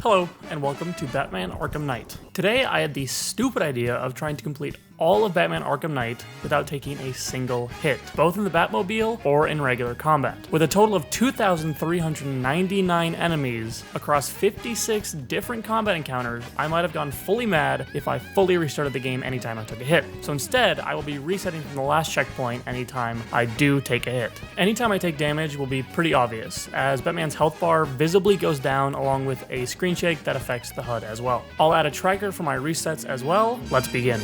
Hello, and welcome to Batman Arkham Knight. Today I had the stupid idea of trying to complete all of Batman Arkham Knight without taking a single hit, both in the Batmobile or in regular combat. With a total of 2,399 enemies across 56 different combat encounters, I might have gone fully mad if I fully restarted the game anytime I took a hit. So instead, I will be resetting from the last checkpoint anytime I do take a hit. Anytime I take damage will be pretty obvious, as Batman's health bar visibly goes down along with a screen shake that affects the HUD as well. I'll add a tracker for my resets as well. Let's begin.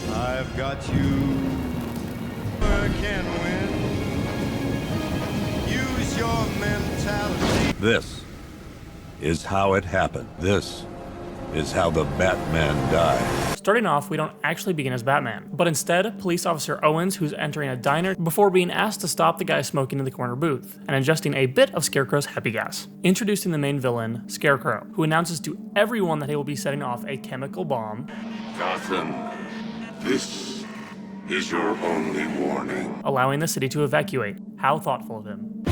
I've got you. I can win. Use your mentality. This is how it happened. This is how the Batman died. Starting off, we don't actually begin as Batman, but instead, police officer Owens, who's entering a diner before being asked to stop the guy smoking in the corner booth, and ingesting a bit of Scarecrow's happy gas. Introducing the main villain, Scarecrow, who announces to everyone that he will be setting off a chemical bomb. Gotham, this is your only warning. Allowing the city to evacuate. How thoughtful of him.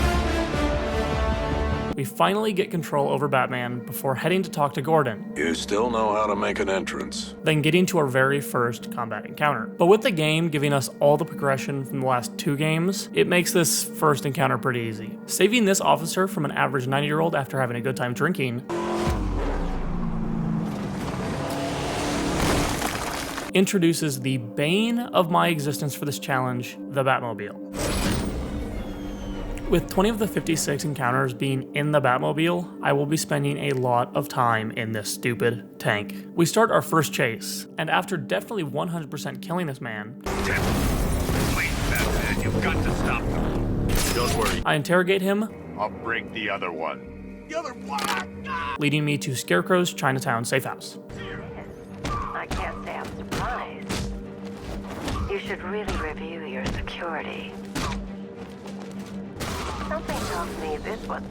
We finally get control over Batman before heading to talk to Gordon. You still know how to make an entrance. Then getting to our very first combat encounter. But with the game giving us all the progression from the last two games, it makes this first encounter pretty easy. Saving this officer from an average 90-year-old after having a good time drinking introduces the bane of my existence for this challenge, the Batmobile. With 20 of the 56 encounters being in the Batmobile, I will be spending a lot of time in this stupid tank. We start our first chase, and after definitely 100% killing this man, Please, Batman, you've got to stop them. Don't worry, I interrogate him, I'll break the other one. The other one! leading me to Scarecrow's Chinatown safe house. I can't say I'm surprised. You should really review your security. Something tells me this was...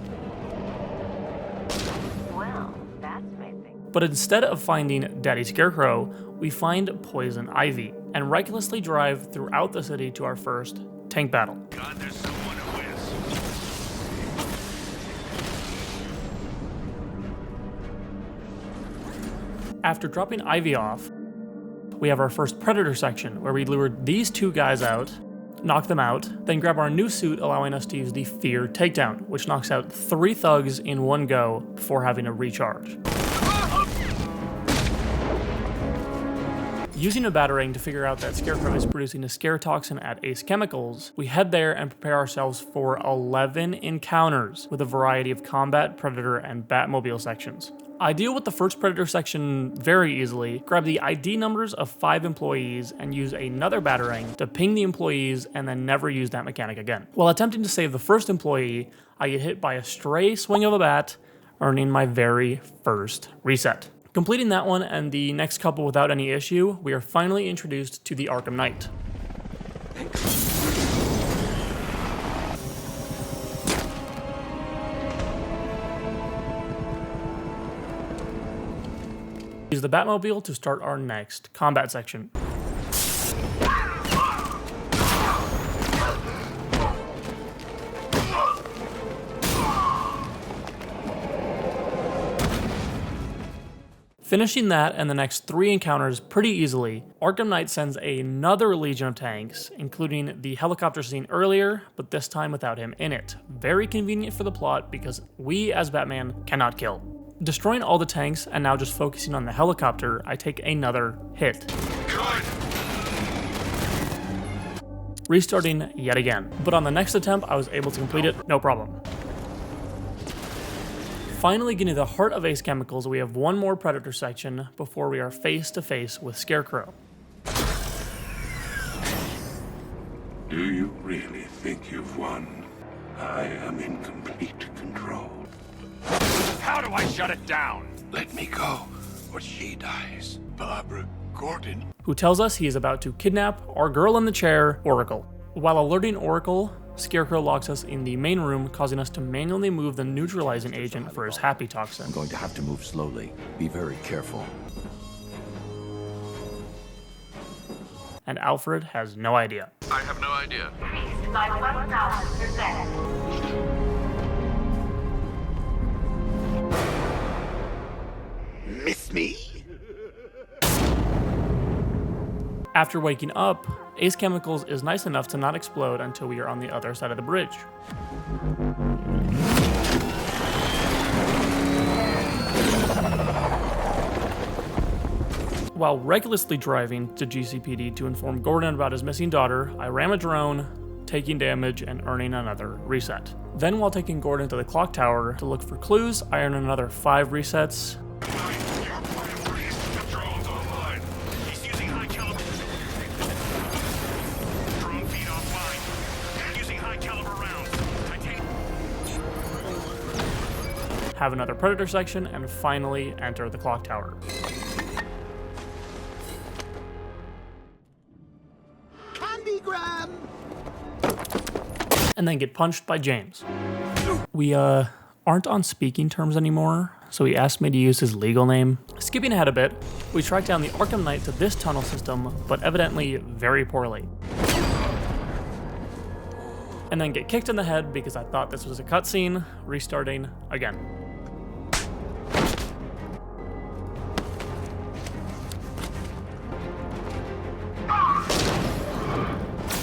Well, that's amazing. But instead of finding Daddy Scarecrow, we find Poison Ivy, and recklessly drive throughout the city to our first tank battle. God, there's someone who is. After dropping Ivy off, we have our first Predator section, where we lure these two guys out, knock them out, then grab our new suit, allowing us to use the Fear Takedown, which knocks out 3 thugs in one go before having a recharge. Using a Batarang to figure out that Scarecrow is producing a scare toxin at Ace Chemicals, we head there and prepare ourselves for 11 encounters with a variety of combat, Predator, and Batmobile sections. I deal with the first Predator section very easily, grab the ID numbers of 5 employees and use another Batarang to ping the employees and then never use that mechanic again. While attempting to save the first employee, I get hit by a stray swing of a bat, earning my very first reset. Completing that one and the next couple without any issue, we are finally introduced to the Arkham Knight. Use the Batmobile to start our next combat section. Finishing that and the next 3 encounters pretty easily, Arkham Knight sends another legion of tanks, including the helicopter scene earlier, but this time without him in it. Very convenient for the plot because we as Batman cannot kill. Destroying all the tanks and now just focusing on the helicopter, I take another hit. Good! Restarting yet again, but on the next attempt I was able to complete it, no problem. Finally getting to the heart of Ace Chemicals, we have one more Predator section before we are face to face with Scarecrow. Do you really think you've won? I am in complete control. How do I shut it down? Let me go, or she dies. Barbara Gordon. Who tells us he is about to kidnap our girl in the chair, Oracle. While alerting Oracle, Scarecrow locks us in the main room, causing us to manually move the neutralizing agent for his happy toxin. I'm going to have to move slowly. Be very careful. And Alfred has no idea. I have no idea. Increased by 1,000%. Miss me? After waking up, Ace Chemicals is nice enough to not explode until we are on the other side of the bridge. While recklessly driving to GCPD to inform Gordon about his missing daughter, I ram a drone, taking damage and earning another reset. Then while taking Gordon to the clock tower to look for clues, I earn another 5 resets. Have another Predator section, and finally enter the clock tower. Candygram! And then get punched by James. We aren't on speaking terms anymore, so he asked me to use his legal name. Skipping ahead a bit, we track down the Arkham Knight to this tunnel system, but evidently very poorly. And then get kicked in the head because I thought this was a cutscene, restarting again.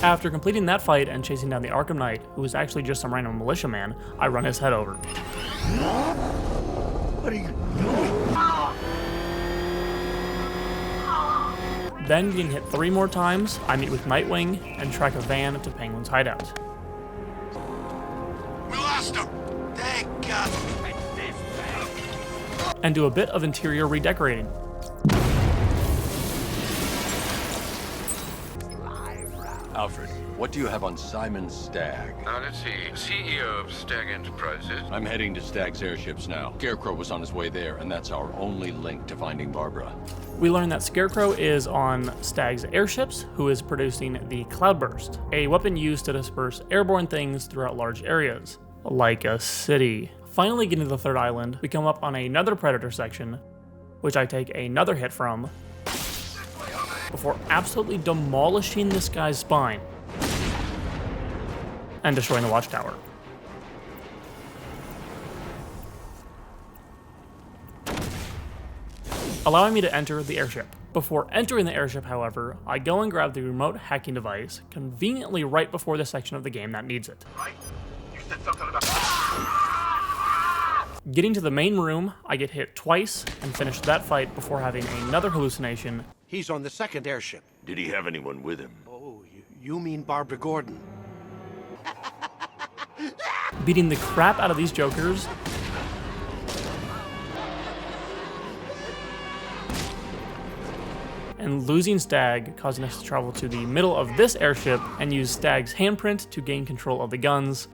After completing that fight and chasing down the Arkham Knight, who was actually just some random militiaman, I run his head over. What are you doing? Then, getting hit 3 more times, I meet with Nightwing and track a van to Penguin's hideout. We lost him! Thank God! And do a bit of interior redecorating. Alfred, what do you have on Simon Stagg? Now, let's see. CEO of Stagg Enterprises. I'm heading to Stagg's airships now. Scarecrow was on his way there, and that's our only link to finding Barbara. We learn that Scarecrow is on Stagg's airships, who is producing the Cloudburst, a weapon used to disperse airborne things throughout large areas, like a city. Finally getting to the 3rd island, we come up on another Predator section, which I take another hit from, before absolutely demolishing this guy's spine and destroying the watchtower. Allowing me to enter the airship. Before entering the airship, however, I go and grab the remote hacking device, conveniently right before the section of the game that needs it. Getting to the main room, I get hit twice and finish that fight before having another hallucination. He's on the 2nd airship. Did he have anyone with him? Oh, you mean Barbara Gordon? Beating the crap out of these jokers, and losing Stagg, causing us to travel to the middle of this airship and use Stagg's handprint to gain control of the guns.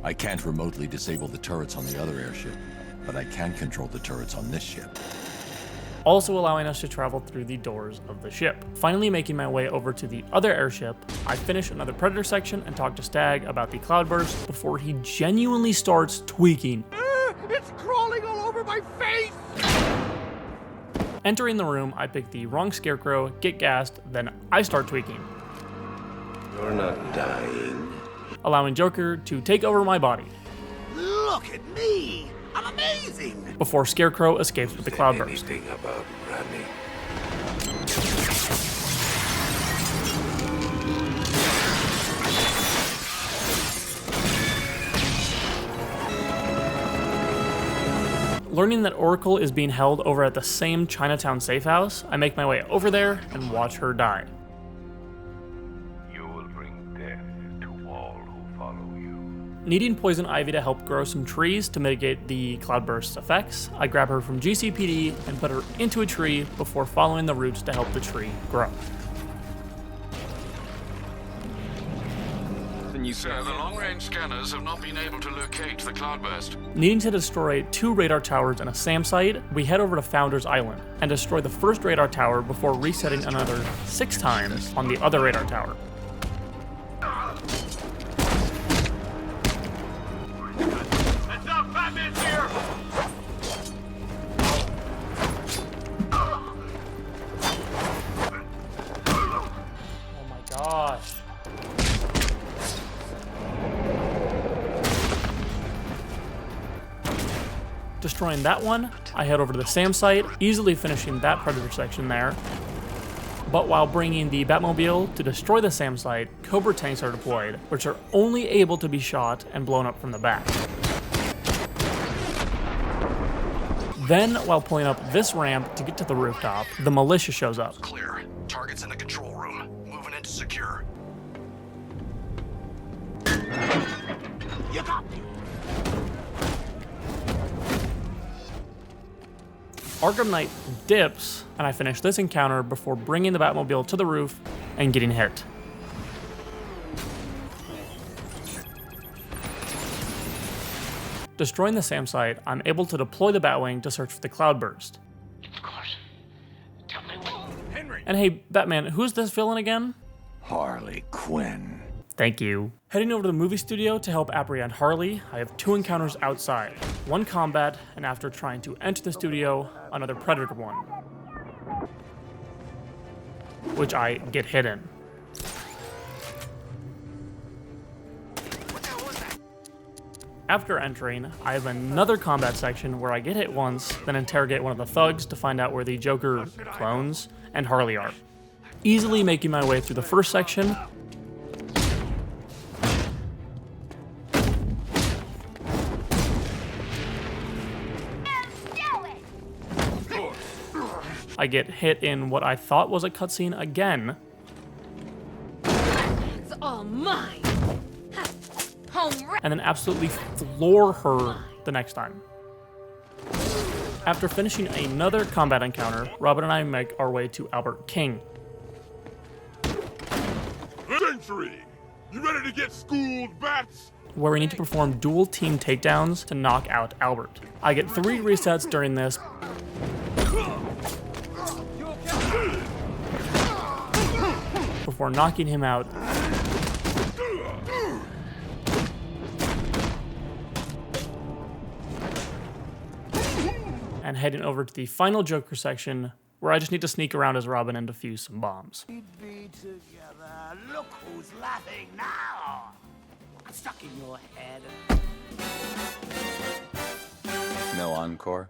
I can't remotely disable the turrets on the other airship, but I can control the turrets on this ship. Also allowing us to travel through the doors of the ship. Finally making my way over to the other airship, I finish another Predator section and talk to Stagg about the Cloudburst before he genuinely starts tweaking. It's crawling all over my face! Entering the room, I pick the wrong Scarecrow, get gassed, then I start tweaking, You're not dying. allowing Joker to take over my body Look at me! I'm amazing! before Scarecrow escapes with the Cloudburst. Anything about Rodney? Learning that Oracle is being held over at the same Chinatown safe house, I make my way over there and watch her die. You will bring death to all who follow you. Needing Poison Ivy to help grow some trees to mitigate the Cloudburst's effects, I grab her from GCPD and put her into a tree before following the roots to help the tree grow. So the long-range scanners have not been able to locate the Cloudburst. Needing to destroy 2 radar towers and a SAM site, we head over to Founders Island and destroy the first radar tower before resetting another 6 times on the other radar tower. Heads up, Batman's here! Oh my gosh. destroying that one, I head over to the SAM site, easily finishing that Predator section there. But while bringing the Batmobile to destroy the SAM site, Cobra tanks are deployed, which are only able to be shot and blown up from the back. Then, while pulling up this ramp to get to the rooftop, the militia shows up. Clear. Target's in the control room. Moving into secure. You got me. Arkham Knight dips, and I finish this encounter before bringing the Batmobile to the roof and getting hit. Destroying the SAM site, I'm able to deploy the Batwing to search for the Cloudburst. Of course. Tell me when. Henry. And hey, Batman, who's this villain again? Harley Quinn. Thank you. Heading over to the movie studio to help apprehend Harley, I have 2 encounters outside. One combat, and after trying to enter the studio, another Predator one, which I get hit in. After entering, I have another combat section where I get hit once, then interrogate one of the thugs to find out where the Joker clones and Harley are. Easily making my way through the first section, I get hit in what I thought was a cutscene again. It's all mine. And then absolutely floor her the next time. After finishing another combat encounter, Robin and I make our way to Albert King. Century! You ready to get schooled, bats? Where we need to perform dual team takedowns to knock out Albert. I get 3 resets during this, before knocking him out. And heading over to the final Joker section, where I just need to sneak around as Robin and defuse some bombs. Be together. Look who's laughing now. I'm stuck in your head. No encore?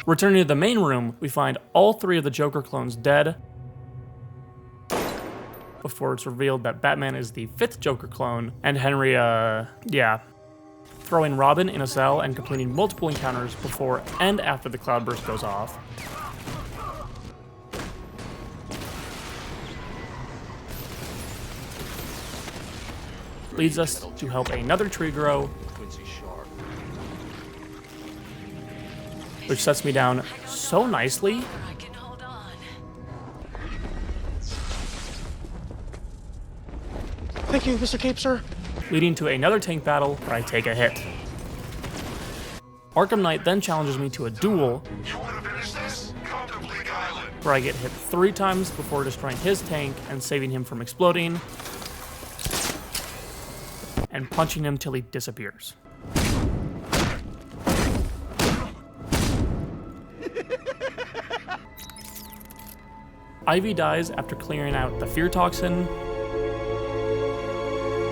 Returning to the main room, we find all 3 of the Joker clones dead, before it's revealed that Batman is the 5th Joker clone, and Henry, throwing Robin in a cell and completing multiple encounters before and after the Cloudburst goes off. Leads us to help another tree grow, which sets me down so nicely. I can hold on. Thank you, Mr. Cape, sir. Leading to another tank battle where I take a hit. Arkham Knight then challenges me to a duel, You want to finish this? Come to Bleak Island. where I get hit 3 times before destroying his tank and saving him from exploding, and punching him till he disappears. Ivy dies after clearing out the fear toxin,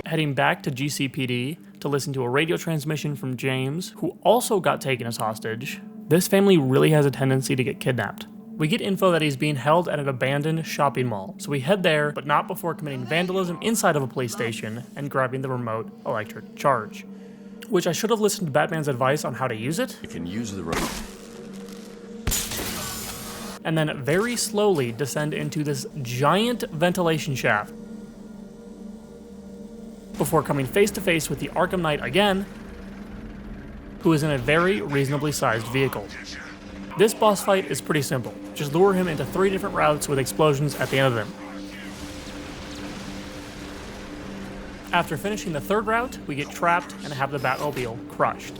heading back to GCPD to listen to a radio transmission from James, who also got taken as hostage. This family really has a tendency to get kidnapped. We get info that he's being held at an abandoned shopping mall, so we head there, but not before committing vandalism inside of a police station and grabbing the remote electric charge. Which I should have listened to Batman's advice on how to use it, You can use the remote. and then very slowly descend into this giant ventilation shaft, before coming face to face with the Arkham Knight again, who is in a very reasonably sized vehicle. This boss fight is pretty simple. Just lure him into 3 different routes with explosions at the end of them. After finishing the 3rd route, we get trapped and have the Batmobile crushed.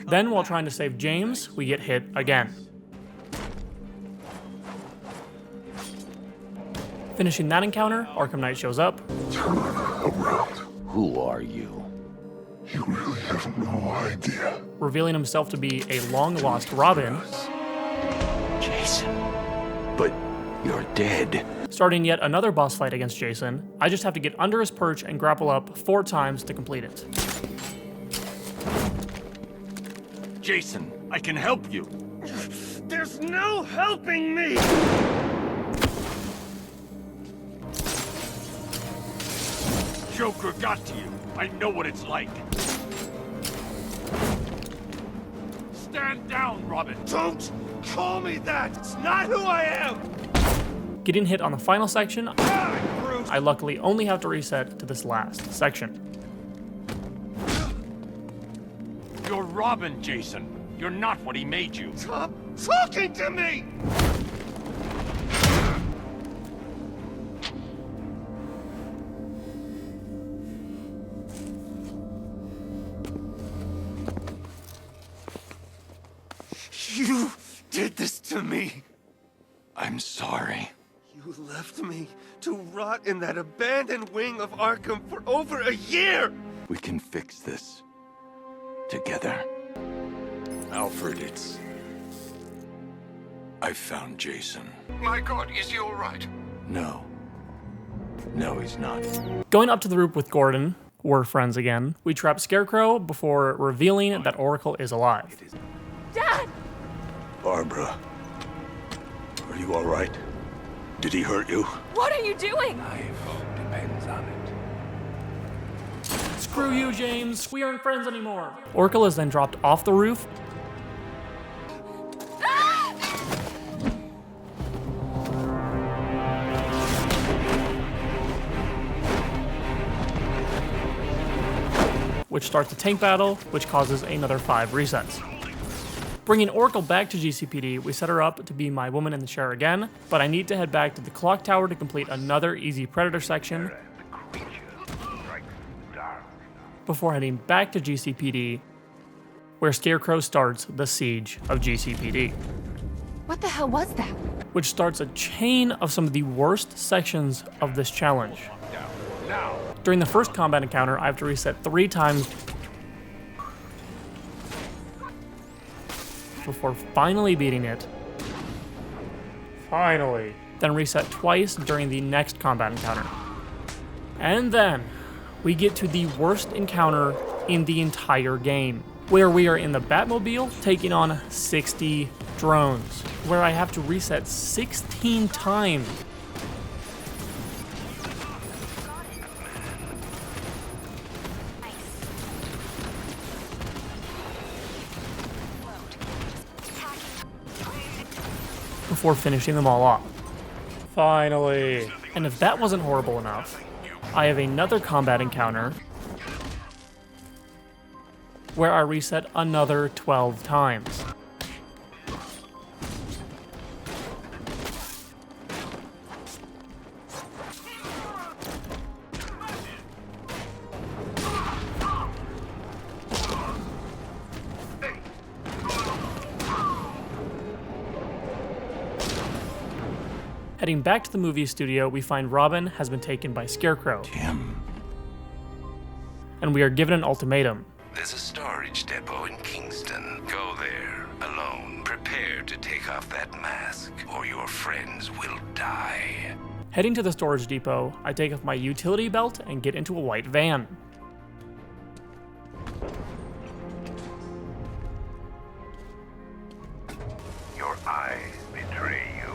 Then, while trying to save James, we get hit again. Finishing that encounter, Arkham Knight shows up, Turn around. Who are you? You really have no idea. revealing himself to be a long-lost Robin, Jason. But you're dead. Starting yet another boss fight against Jason, I just have to get under his perch and grapple up 4 times to complete it. Jason, I can help you. There's no helping me! Joker got to you. I know what it's like. Stand down, Robin. Don't call me that! It's not who I am! Getting hit on the final section, Bruce! I luckily only have to reset to this last section. You're Robin, Jason. You're not what he made you. Stop talking to me! You did this to me. I'm sorry. You left me to rot in that abandoned wing of Arkham for over a year! We can fix this. Together. Alfred, I found Jason. My God, is he all right? No. No, he's not. Going up to the roof with Gordon, we're friends again, we trap Scarecrow before revealing that Oracle is alive. Dad! Barbara, are you all right? Did he hurt you? What are you doing? Life depends on it. Screw you, James. We aren't friends anymore. Oracle is then dropped off the roof. Which starts a tank battle, which causes another 5 resets. Bringing Oracle back to GCPD, we set her up to be my woman in the chair again, but I need to head back to the clock tower to complete another easy Predator section before heading back to GCPD, where Scarecrow starts the siege of GCPD. What the hell was that? Which starts a chain of some of the worst sections of this challenge. During the first combat encounter, I have to reset 3 times before finally beating it. Finally. Then reset twice during the next combat encounter. And then we get to the worst encounter in the entire game, where we are in the Batmobile taking on 60 drones, where I have to reset 16 times. Before finishing them all off. Finally. And if that wasn't horrible enough, I have another combat encounter where I reset another 12 times. Heading back to the movie studio, we find Robin has been taken by Scarecrow. Tim. And we are given an ultimatum. There's a storage depot in Kingston. Go there, alone. Prepare to take off that mask, or your friends will die. Heading to the storage depot, I take off my utility belt and get into a white van. Your eyes betray you.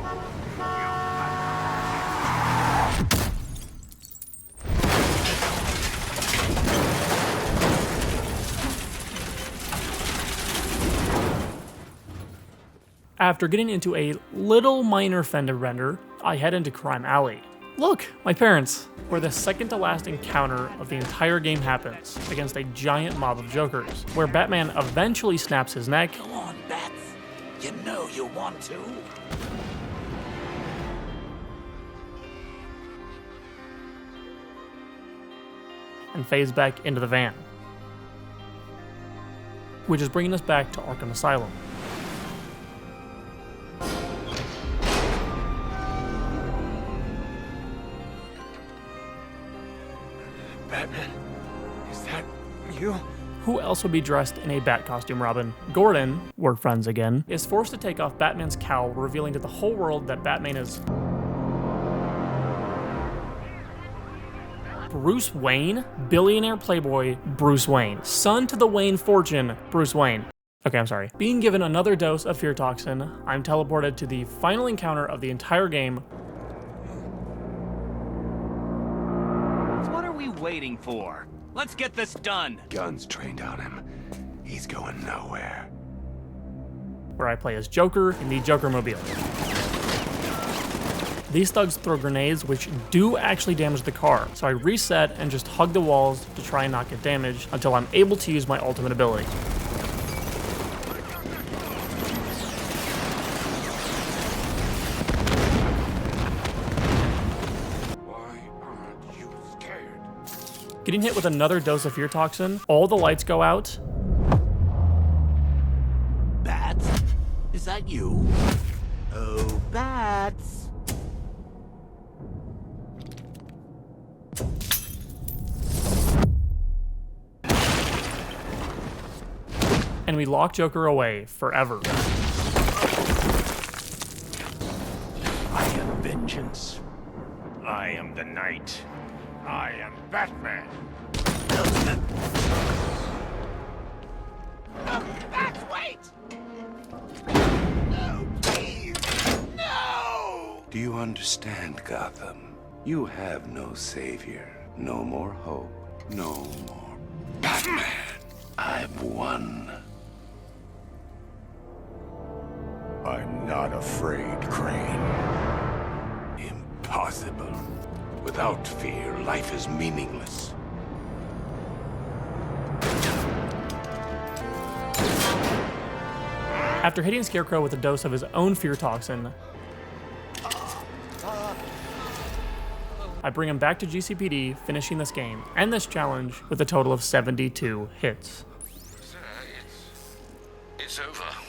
After getting into a little minor fender bender, I head into Crime Alley. Look, my parents, where the second to last encounter of the entire game happens against a giant mob of Jokers, where Batman eventually snaps his neck. Go on, Bats. You know you want to. And fades back into the van, which is bringing us back to Arkham Asylum. Batman, is that you? Who else would be dressed in a bat costume, Robin? Gordon, we're friends again, is forced to take off Batman's cowl, revealing to the whole world that Batman is Bruce Wayne, billionaire playboy Bruce Wayne, son to the Wayne fortune Bruce Wayne. Okay, I'm sorry. Being given another dose of fear toxin, I'm teleported to the final encounter of the entire game. What are we waiting for? Let's get this done. Guns trained on him. He's going nowhere. Where I play as Joker in the Joker-mobile. These thugs throw grenades which do actually damage the car, so I reset and just hug the walls to try and not get damaged until I'm able to use my ultimate ability. Getting hit with another dose of fear toxin, all the lights go out. Bats? Is that you? Oh, Bats. And we lock Joker away forever. I am vengeance. I am the Knight. I am Batman. Bats, wait! No, please! No! Do you understand, Gotham? You have no savior, no more hope, no more Batman. I've won. I'm not afraid, Crane. Impossible. Without fear, life is meaningless. After hitting Scarecrow with a dose of his own fear toxin, I bring him back to GCPD, finishing this game and this challenge with a total of 72 hits. It's over.